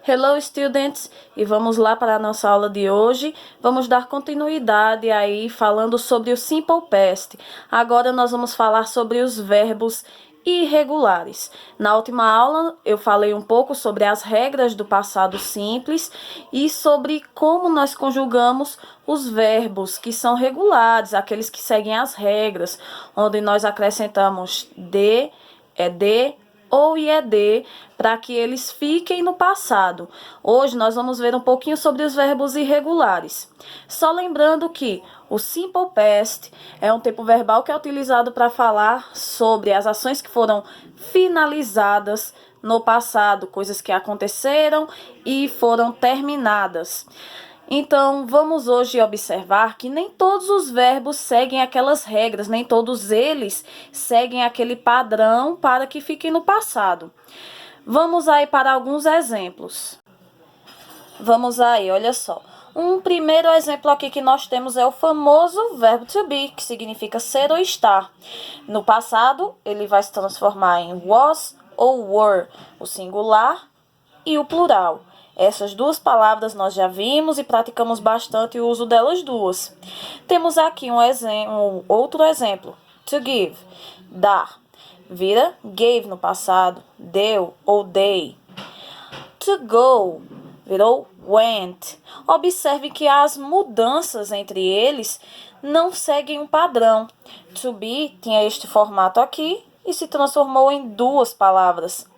Hello, students! E vamos lá para a nossa aula de hoje. Vamos dar continuidade aí falando sobre o simple past. Agora nós vamos falar sobre os verbos irregulares. Na última aula eu falei um pouco sobre as regras do passado simples e sobre como nós conjugamos os verbos que são regulares, aqueles que seguem as regras, onde nós acrescentamos de, ed ou ied para que eles fiquem no passado. Hoje nós vamos ver um pouquinho sobre os verbos irregulares. Só lembrando que o simple past é um tempo verbal que é utilizado para falar sobre as ações que foram finalizadas no passado, coisas que aconteceram e foram terminadas. Então, vamos hoje observar que nem todos os verbos seguem aquelas regras, nem todos eles seguem aquele padrão para que fiquem no passado. Vamos aí para alguns exemplos. Vamos aí, olha só. Um primeiro exemplo aqui que nós temos é o famoso verbo to be, que significa ser ou estar. No passado, ele vai se transformar em was ou were, o singular e o plural. Essas duas palavras nós já vimos e praticamos bastante o uso delas duas. Temos aqui outro exemplo. To give, dar. Vira gave no passado, deu ou dei. To go, virou went. Observe que as mudanças entre eles não seguem um padrão. To be tinha este formato aqui e se transformou em duas palavras.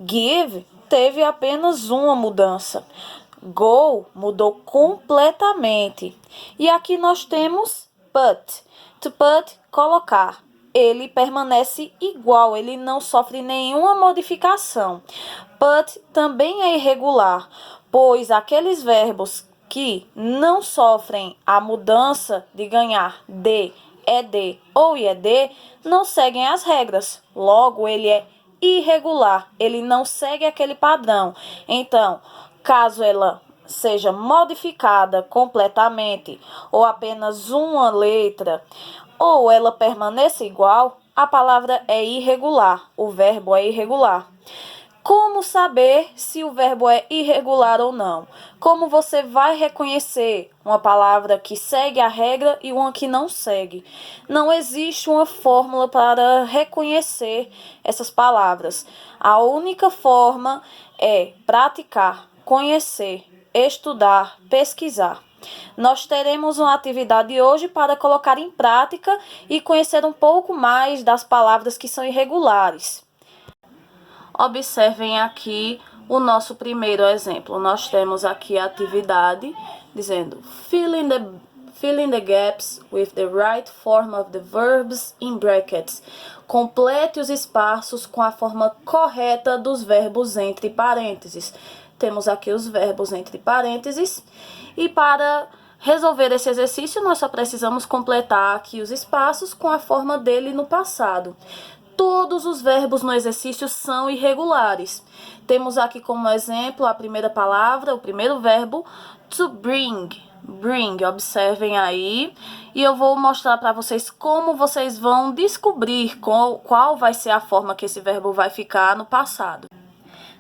Give teve apenas uma mudança. Go mudou completamente. E aqui nós temos put. To put, colocar. Ele permanece igual, ele não sofre nenhuma modificação. Put também é irregular, pois aqueles verbos que não sofrem a mudança de ganhar de, ed ou ied não seguem as regras. Logo, ele é irregular, ele não segue aquele padrão. Então, caso ela seja modificada completamente ou apenas uma letra, ou ela permaneça igual, a palavra é irregular, o verbo é irregular. Como saber se o verbo é irregular ou não? Como você vai reconhecer uma palavra que segue a regra e uma que não segue? Não existe uma fórmula para reconhecer essas palavras. A única forma é praticar, conhecer, estudar, pesquisar. Nós teremos uma atividade hoje para colocar em prática e conhecer um pouco mais das palavras que são irregulares. Observem aqui o nosso primeiro exemplo. Nós temos aqui a atividade dizendo fill in the gaps with the right form of the verbs in brackets. Complete os espaços com a forma correta dos verbos entre parênteses. Temos aqui os verbos entre parênteses e para resolver esse exercício nós só precisamos completar aqui os espaços com a forma dele no passado. Todos os verbos no exercício são irregulares. Temos aqui como exemplo a primeira palavra, o primeiro verbo, to bring. Bring, observem aí. E eu vou mostrar para vocês como vocês vão descobrir qual vai ser a forma que esse verbo vai ficar no passado.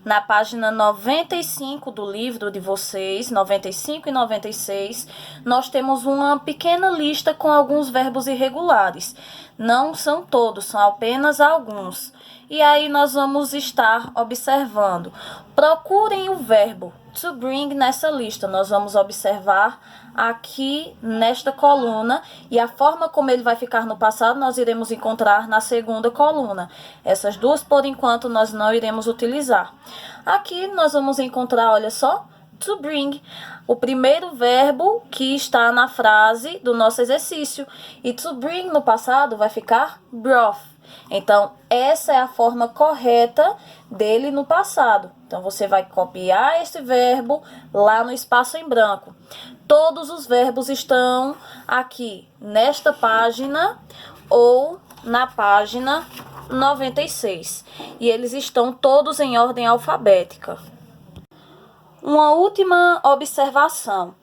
Na página 95 do livro de vocês, 95 e 96, nós temos uma pequena lista com alguns verbos irregulares. Não são todos, são apenas alguns. E aí nós vamos estar observando. Procurem o verbo to bring nessa lista. Nós vamos observar aqui nesta coluna e a forma como ele vai ficar no passado nós iremos encontrar na segunda coluna. Essas duas, por enquanto, nós não iremos utilizar. Aqui nós vamos encontrar, olha só, to bring, o primeiro verbo que está na frase do nosso exercício. E to bring no passado vai ficar brought. Então, essa é a forma correta dele no passado. Então, você vai copiar esse verbo lá no espaço em branco. Todos os verbos estão aqui nesta página ou na página 96. E eles estão todos em ordem alfabética. Uma última observação.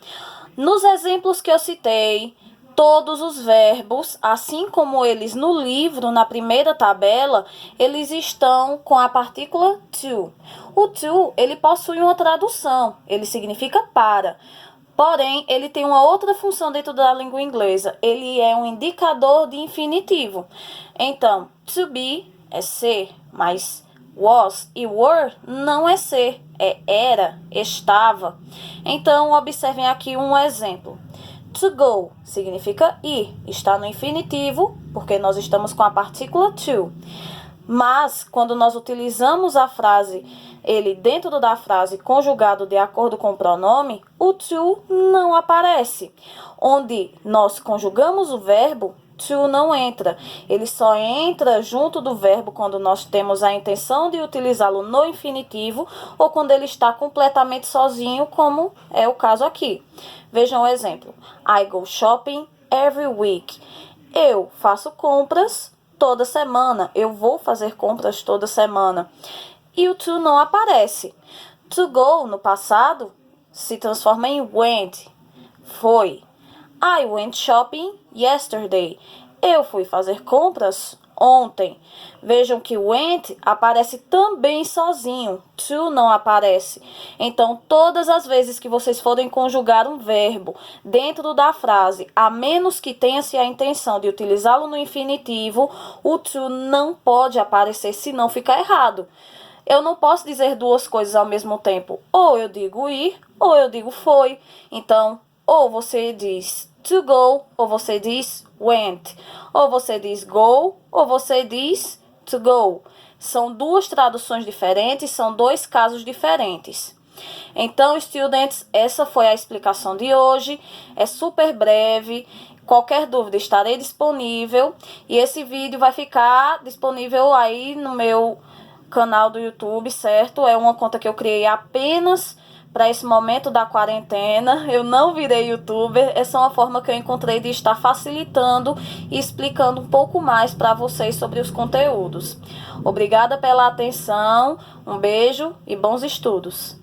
Nos exemplos que eu citei, Todos os verbos, assim como eles no livro, na primeira tabela, eles estão com a partícula to. O to, ele possui uma tradução, ele significa para. Porém, ele tem uma outra função dentro da língua inglesa. Ele é um indicador de infinitivo. Então, to be é ser, mas was e were não é ser, é era, estava. Então, observem aqui um exemplo. To go significa ir, está no infinitivo, porque nós estamos com a partícula to. Mas, quando nós utilizamos a frase, ele dentro da frase conjugado de acordo com o pronome, o to não aparece. Onde nós conjugamos o verbo, to não entra. Ele só entra junto do verbo quando nós temos a intenção de utilizá-lo no infinitivo ou quando ele está completamente sozinho, como é o caso aqui. Vejam o exemplo. I go shopping every week. Eu faço compras toda semana. Eu vou fazer compras toda semana. E o to não aparece. To go, no passado, se transforma em went. Foi. I went shopping yesterday. Eu fui fazer compras ontem. Vejam que went aparece também sozinho. To não aparece. Então, todas as vezes que vocês forem conjugar um verbo dentro da frase, a menos que tenha-se a intenção de utilizá-lo no infinitivo, o to não pode aparecer, senão fica errado. Eu não posso dizer duas coisas ao mesmo tempo. Ou eu digo ir, ou eu digo foi. Então, ou você diz to go, ou você diz went. Ou você diz go, ou você diz to go. São duas traduções diferentes, são dois casos diferentes. Então, students, essa foi a explicação de hoje. É super breve. Qualquer dúvida, estarei disponível. E esse vídeo vai ficar disponível aí no meu canal do YouTube, certo? É uma conta que eu criei apenas para esse momento da quarentena. Eu não virei youtuber, essa é uma forma que eu encontrei de estar facilitando e explicando um pouco mais para vocês sobre os conteúdos. Obrigada pela atenção, um beijo e bons estudos!